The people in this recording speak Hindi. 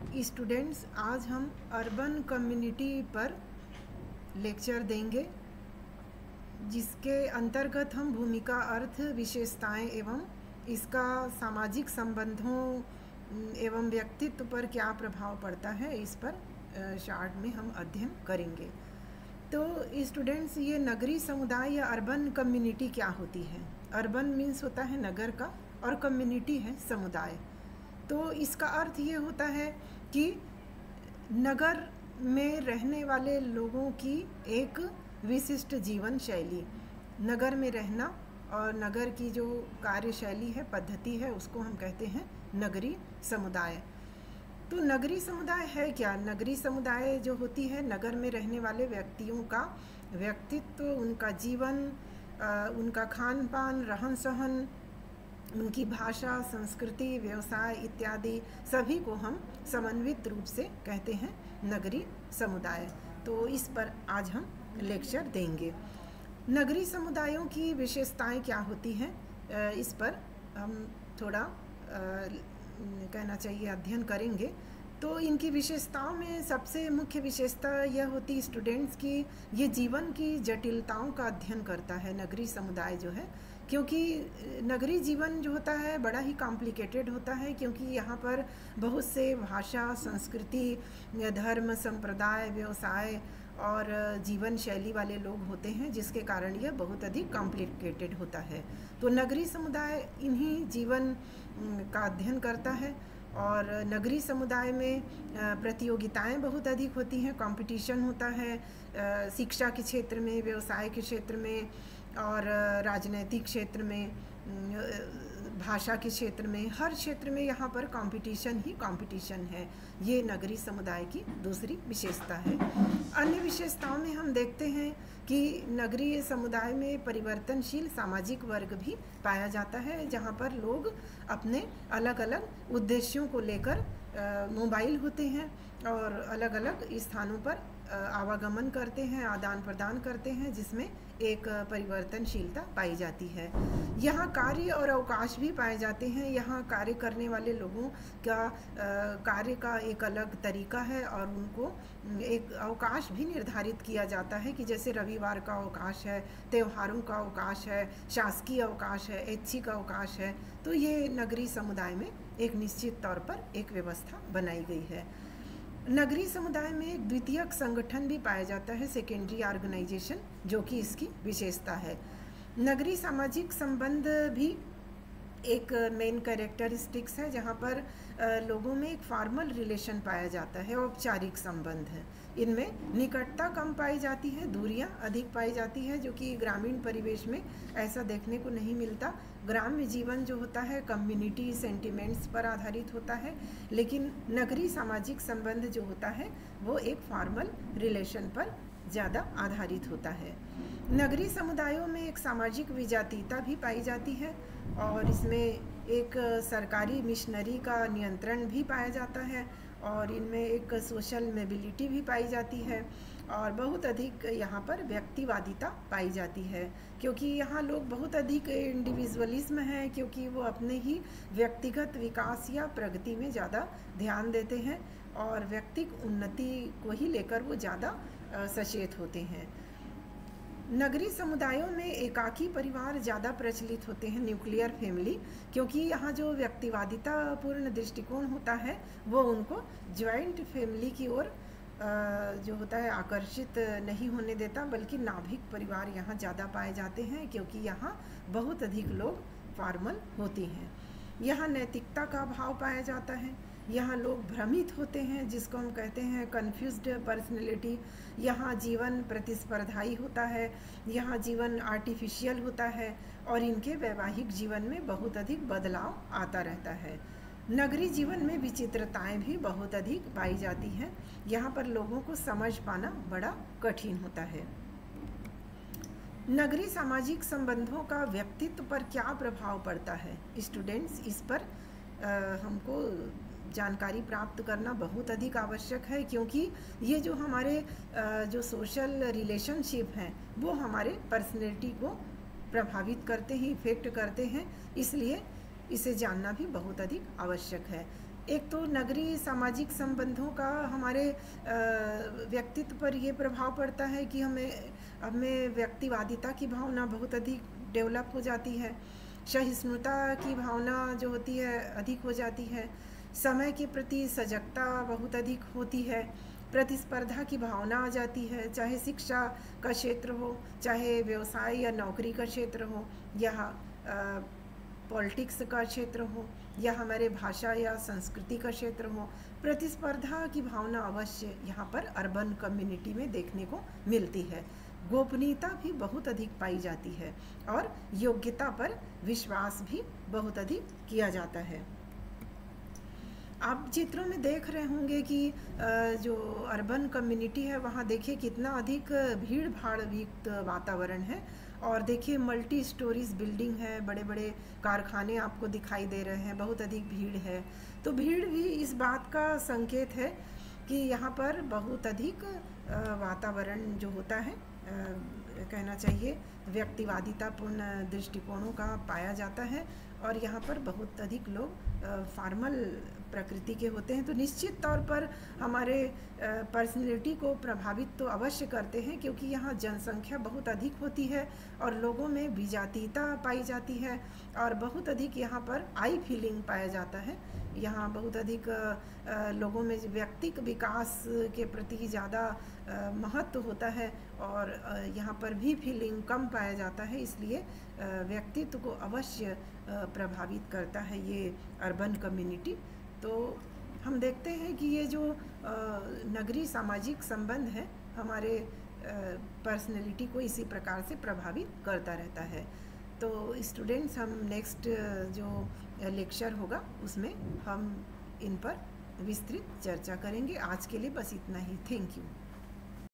स्टूडेंट्स, आज हम अर्बन कम्युनिटी पर लेक्चर देंगे, जिसके अंतर्गत हम भूमिका, अर्थ, विशेषताएं एवं इसका सामाजिक संबंधों एवं व्यक्तित्व पर क्या प्रभाव पड़ता है, इस पर शार्ट में हम अध्ययन करेंगे। तो स्टूडेंट्स, ये नगरीय समुदाय या अर्बन कम्युनिटी क्या होती है? अर्बन मीन्स होता है नगर का, और कम्युनिटी है समुदाय। तो इसका अर्थ ये होता है कि नगर में रहने वाले लोगों की एक विशिष्ट जीवन शैली, नगर में रहना और नगर की जो कार्यशैली है, पद्धति है, उसको हम कहते हैं नगरीय समुदाय। तो नगरीय समुदाय है क्या? नगरीय समुदाय जो होती है, नगर में रहने वाले व्यक्तियों का व्यक्तित्व, उनका जीवन, उनका खान पान, रहन सहन, उनकी भाषा, संस्कृति, व्यवसाय इत्यादि सभी को हम समन्वित रूप से कहते हैं नगरीय समुदाय। तो इस पर आज हम लेक्चर देंगे। नगरीय समुदायों की विशेषताएं क्या होती हैं, इस पर हम थोड़ा कहना चाहिए अध्ययन करेंगे। तो इनकी विशेषताओं में सबसे मुख्य विशेषता यह होती स्टूडेंट्स की, ये जीवन की जटिलताओं का अध्ययन करता है नगरीय समुदाय जो है, क्योंकि नगरीय जीवन जो होता है बड़ा ही कॉम्प्लिकेटेड होता है, क्योंकि यहाँ पर बहुत से भाषा, संस्कृति, धर्म, संप्रदाय, व्यवसाय और जीवन शैली वाले लोग होते हैं, जिसके कारण यह बहुत अधिक कॉम्प्लिकेटेड होता है। तो नगरीय समुदाय इन्हीं जीवन का अध्ययन करता है। और नगरीय समुदाय में प्रतियोगिताएं बहुत अधिक होती हैं, कंपटीशन होता है शिक्षा के क्षेत्र में, व्यवसाय के क्षेत्र में और राजनीतिक क्षेत्र में, भाषा के क्षेत्र में, हर क्षेत्र में यहाँ पर कंपटीशन ही कंपटीशन है। ये नगरीय समुदाय की दूसरी विशेषता है। अन्य विशेषताओं में हम देखते हैं कि नगरीय समुदाय में परिवर्तनशील सामाजिक वर्ग भी पाया जाता है, जहाँ पर लोग अपने अलग अलग उद्देश्यों को लेकर मोबाइल होते हैं और अलग अलग स्थानों पर आवागमन करते हैं, आदान प्रदान करते हैं, जिसमें एक परिवर्तनशीलता पाई जाती है। यहाँ कार्य और अवकाश भी पाए जाते हैं। यहाँ कार्य करने वाले लोगों का कार्य का एक अलग तरीका है और उनको एक अवकाश भी निर्धारित किया जाता है कि जैसे रविवार का अवकाश है, त्योहारों का अवकाश है, शासकीय अवकाश है, ऐच्छिक अवकाश है। तो ये नगरीय समुदाय में एक निश्चित तौर पर एक व्यवस्था बनाई गई है। नगरीय समुदाय में एक द्वितीयक संगठन भी पाया जाता है, सेकेंडरी ऑर्गेनाइजेशन, जो कि इसकी विशेषता है। नगरीय सामाजिक संबंध भी एक मेन कैरेक्टरिस्टिक्स है, जहाँ पर लोगों में एक फॉर्मल रिलेशन पाया जाता है, औपचारिक संबंध है। इनमें निकटता कम पाई जाती है, दूरियां अधिक पाई जाती है, जो कि ग्रामीण परिवेश में ऐसा देखने को नहीं मिलता। ग्राम्य जीवन जो होता है कम्युनिटी सेंटिमेंट्स पर आधारित होता है, लेकिन नगरीय सामाजिक संबंध जो होता है वो एक फॉर्मल रिलेशन पर ज़्यादा आधारित होता है। नगरीय समुदायों में एक सामाजिक विजातीयता भी पाई जाती है और इसमें एक सरकारी मिशनरी का नियंत्रण भी पाया जाता है और इनमें एक सोशल मोबिलिटी भी पाई जाती है और बहुत अधिक यहाँ पर व्यक्तिवादिता पाई जाती है, क्योंकि यहाँ लोग बहुत अधिक इंडिविजुअलिज्म है, क्योंकि वो अपने ही व्यक्तिगत विकास या प्रगति में ज़्यादा ध्यान देते हैं और व्यक्तिगत उन्नति को ही लेकर वो ज़्यादा सचेत होते हैं। नगरीय समुदायों में एकाकी परिवार ज़्यादा प्रचलित होते हैं, न्यूक्लियर फैमिली, क्योंकि यहाँ जो व्यक्तिवादिता पूर्ण दृष्टिकोण होता है वो उनको ज्वाइंट फैमिली की ओर जो होता है आकर्षित नहीं होने देता, बल्कि नाभिक परिवार यहाँ ज़्यादा पाए जाते हैं, क्योंकि यहाँ बहुत अधिक लोग फॉर्मल होते हैं। यहाँ नैतिकता का अभाव पाया जाता है, यहाँ लोग भ्रमित होते हैं, जिसको हम कहते हैं कन्फ्यूज्ड पर्सनैलिटी। यहाँ जीवन प्रतिस्पर्धाई होता है, यहाँ जीवन आर्टिफिशियल होता है और इनके वैवाहिक जीवन में बहुत अधिक बदलाव आता रहता है। नगरीय जीवन में विचित्रताएं भी बहुत अधिक पाई जाती हैं, यहाँ पर लोगों को समझ पाना बड़ा कठिन होता है। नगरीय सामाजिक संबंधों का व्यक्तित्व पर क्या प्रभाव पड़ता है स्टूडेंट्स, इस पर हमको जानकारी प्राप्त करना बहुत अधिक आवश्यक है, क्योंकि ये जो हमारे जो सोशल रिलेशनशिप हैं वो हमारे पर्सनैलिटी को प्रभावित करते हैं, इफेक्ट करते हैं, इसलिए इसे जानना भी बहुत अधिक आवश्यक है। एक तो नगरीय सामाजिक संबंधों का हमारे व्यक्तित्व पर ये प्रभाव पड़ता है कि हमें व्यक्तिवादिता की भावना बहुत अधिक डेवलप हो जाती है, सहिष्णुता की भावना जो होती है अधिक हो जाती है, समय के प्रति सजगता बहुत अधिक होती है, प्रतिस्पर्धा की भावना आ जाती है, चाहे शिक्षा का क्षेत्र हो, चाहे व्यवसाय या नौकरी का क्षेत्र हो, या पॉलिटिक्स का क्षेत्र हो, या हमारे भाषा या संस्कृति का क्षेत्र हो। प्रतिस्पर्धा की भावना अवश्य यहाँ पर अर्बन कम्युनिटी में देखने को मिलती है। गोपनीयता भी बहुत अधिक पाई जाती है और योग्यता पर विश्वास भी बहुत अधिक किया जाता है। आप चित्रों में देख रहे होंगे कि जो अर्बन कम्युनिटी है वहाँ देखिए कितना अधिक भीड़ भाड़ युक्त वातावरण है, और देखिए मल्टी स्टोरीज बिल्डिंग है, बड़े बड़े कारखाने आपको दिखाई दे रहे हैं, बहुत अधिक भीड़ है। तो भीड़ भी इस बात का संकेत है कि यहाँ पर बहुत अधिक वातावरण जो होता है कहना चाहिए व्यक्तिवादितापूर्ण दृष्टिकोणों का पाया जाता है, और यहाँ पर बहुत अधिक लोग फॉर्मल प्रकृति के होते हैं। तो निश्चित तौर पर हमारे पर्सनैलिटी को प्रभावित तो अवश्य करते हैं, क्योंकि यहाँ जनसंख्या बहुत अधिक होती है और लोगों में विजातीयता पाई जाती है, और बहुत अधिक यहाँ पर आई फीलिंग पाया जाता है। यहाँ बहुत अधिक लोगों में व्यक्तिक विकास के प्रति ज़्यादा महत्व होता है, और यहाँ पर भी फीलिंग कम पाया जाता है, इसलिए व्यक्तित्व को अवश्य प्रभावित करता है ये अर्बन कम्युनिटी। तो हम देखते हैं कि ये जो नगरीय सामाजिक संबंध है हमारे पर्सनैलिटी को इसी प्रकार से प्रभावित करता रहता है। तो स्टूडेंट्स, हम नेक्स्ट जो लेक्चर होगा उसमें हम इन पर विस्तृत चर्चा करेंगे। आज के लिए बस इतना ही। Thank you.